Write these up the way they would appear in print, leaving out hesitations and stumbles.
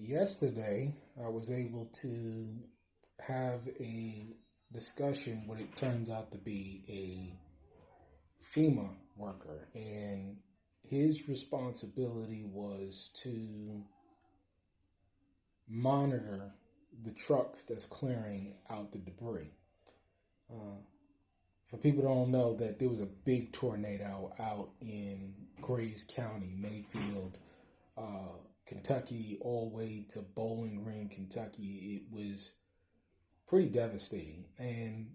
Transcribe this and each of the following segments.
Yesterday, I was able to have a discussion what it turns out to be a FEMA worker, and his responsibility was to monitor the trucks that's clearing out the debris. Uh, for people who don't know, that there was a big tornado out in Graves County, Mayfield, Kentucky, all the way to Bowling Green, Kentucky. It was pretty devastating, and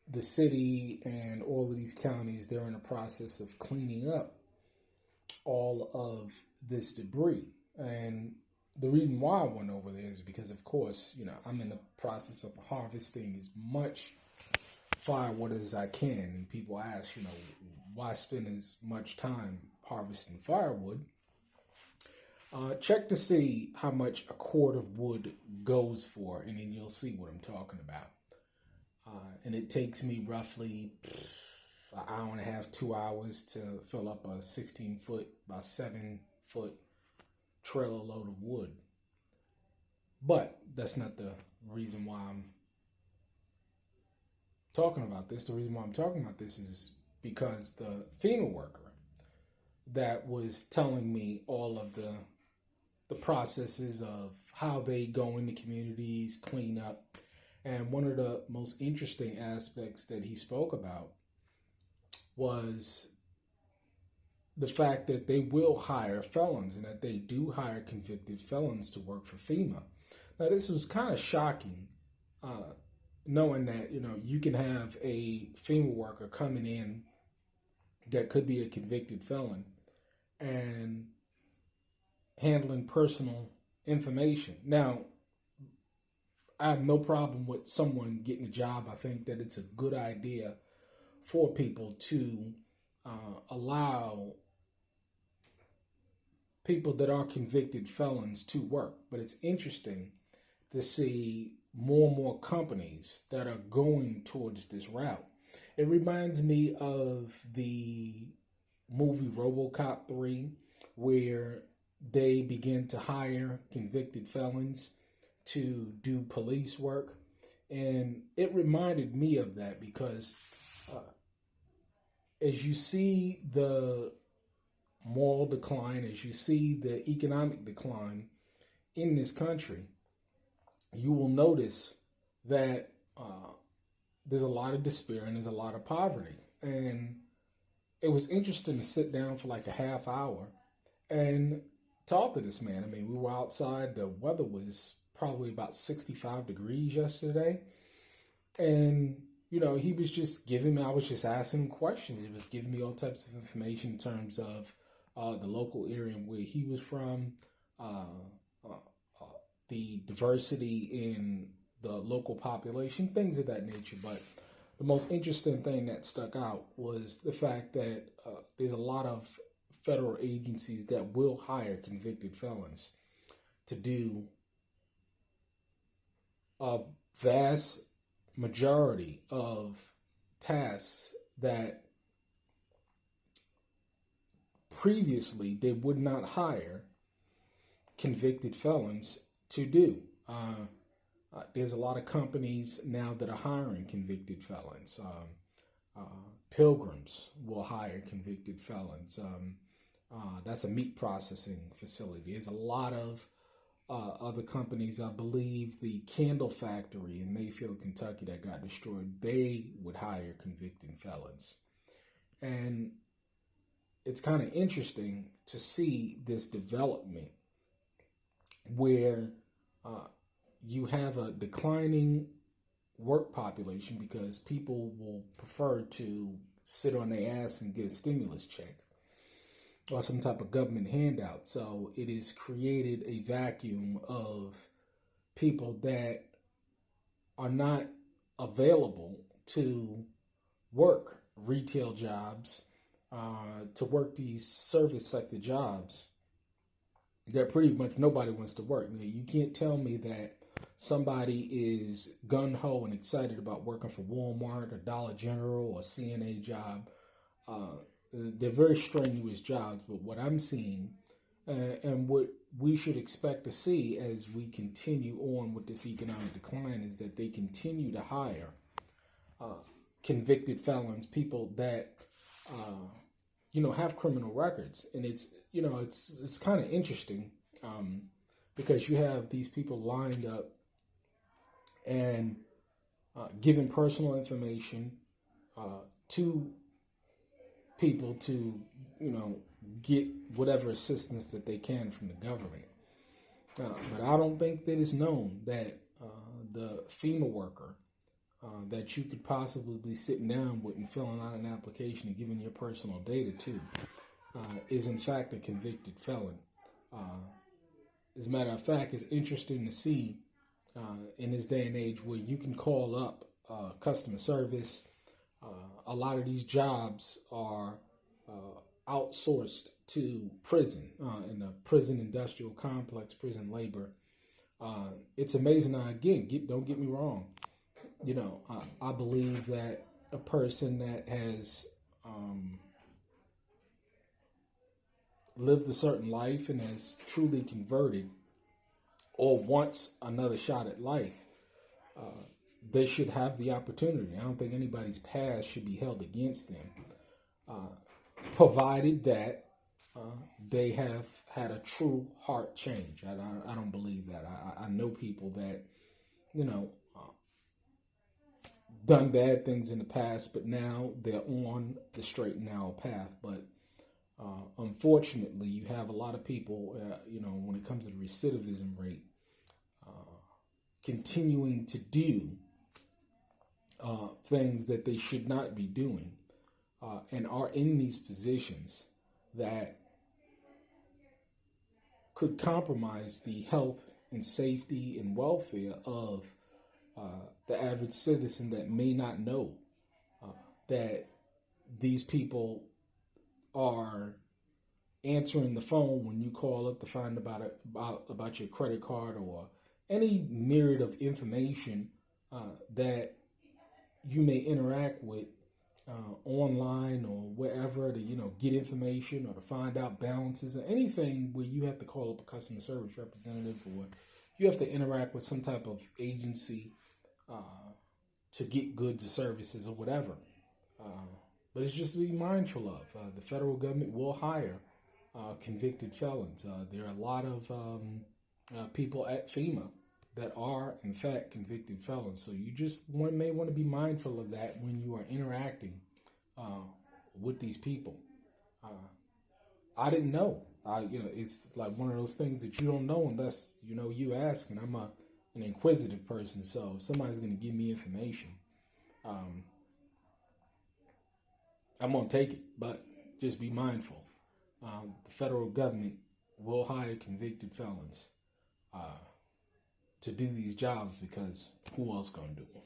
the city and all of these counties, they're in the process of cleaning up all of this debris. And the reason why I went over there is because, of course, I'm in the process of harvesting as much firewood as I can. And people ask, why spend as much time harvesting firewood? Check to see how much a cord of wood goes for, and then you'll see what I'm talking about. And it takes me roughly an hour and a half, 2 hours to fill up a 16-foot by 7-foot trailer load of wood. But that's not the reason why I'm talking about this. The reason why I'm talking about this is because the FEMA worker that was telling me all of the processes of how they go into communities, clean up. And one of the most interesting aspects that he spoke about was the fact that they will hire felons and that they do hire convicted felons to work for FEMA. Now, this was kind of shocking, knowing that, you can have a FEMA worker coming in that could be a convicted felon and handling personal information. Now, I have no problem with someone getting a job. I think that it's a good idea for people to allow people that are convicted felons to work. But it's interesting to see more and more companies that are going towards this route. It reminds me of the movie RoboCop 3, where they begin to hire convicted felons to do police work. And it reminded me of that because as you see the moral decline, as you see the economic decline in this country, you will notice that there's a lot of despair and there's a lot of poverty. And it was interesting to sit down for like a half hour and talk to this man. I mean, we were outside. The weather was probably about 65 degrees yesterday. And, he was just giving me, I was just asking him questions. He was giving me all types of information in terms of the local area where he was from, the diversity in the local population, things of that nature. But the most interesting thing that stuck out was the fact that there's a lot of federal agencies that will hire convicted felons to do a vast majority of tasks that previously they would not hire convicted felons to do. There's a lot of companies now that are hiring convicted felons. Pilgrims will hire convicted felons. That's a meat processing facility. There's a lot of other companies. I believe the candle factory in Mayfield, Kentucky that got destroyed, they would hire convicted felons. And it's kind of interesting to see this development where you have a declining work population because people will prefer to sit on their ass and get a stimulus check or some type of government handout. So it has created a vacuum of people that are not available to work retail jobs, to work these service sector jobs that pretty much nobody wants to work. You can't tell me that somebody is gung-ho and excited about working for Walmart or Dollar General or CNA job. They're very strenuous jobs, but what I'm seeing And what we should expect to see as we continue on with this economic decline is that they continue to hire convicted felons, people that have criminal records, and it's kind of interesting because you have these people lined up and giving personal information to people to get whatever assistance that they can from the government. But I don't think that it's known that the FEMA worker that you could possibly be sitting down with and filling out an application and giving your personal data to is in fact a convicted felon. As a matter of fact, it's interesting to see in this day and age where you can call up customer service. A lot of these jobs are outsourced to prison, in the prison industrial complex, prison labor. It's amazing. Now, again, don't get me wrong. I believe that a person that has lived a certain life and has truly converted or wants another shot at life, they should have the opportunity. I don't think anybody's past should be held against them, provided that they have had a true heart change. I don't believe that. I know people that, done bad things in the past, but now they're on the straight and narrow path. But unfortunately, you have a lot of people, when it comes to the recidivism rate, continuing to do things that they should not be doing, and are in these positions that could compromise the health and safety and welfare of the average citizen that may not know that these people are answering the phone when you call up to find about your credit card or any myriad of information that you may interact with online or wherever to get information or to find out balances or anything where you have to call up a customer service representative or you have to interact with some type of agency to get goods or services or whatever. But it's just to be mindful of. The federal government will hire convicted felons. There are a lot of people at FEMA that are, in fact, convicted felons. So you just may want to be mindful of that when you are interacting with these people. I didn't know. It's like one of those things that you don't know unless, you ask. And I'm an inquisitive person, so if somebody's going to give me information, I'm going to take it. But just be mindful. The federal government will hire convicted felons to do these jobs because who else going to do them?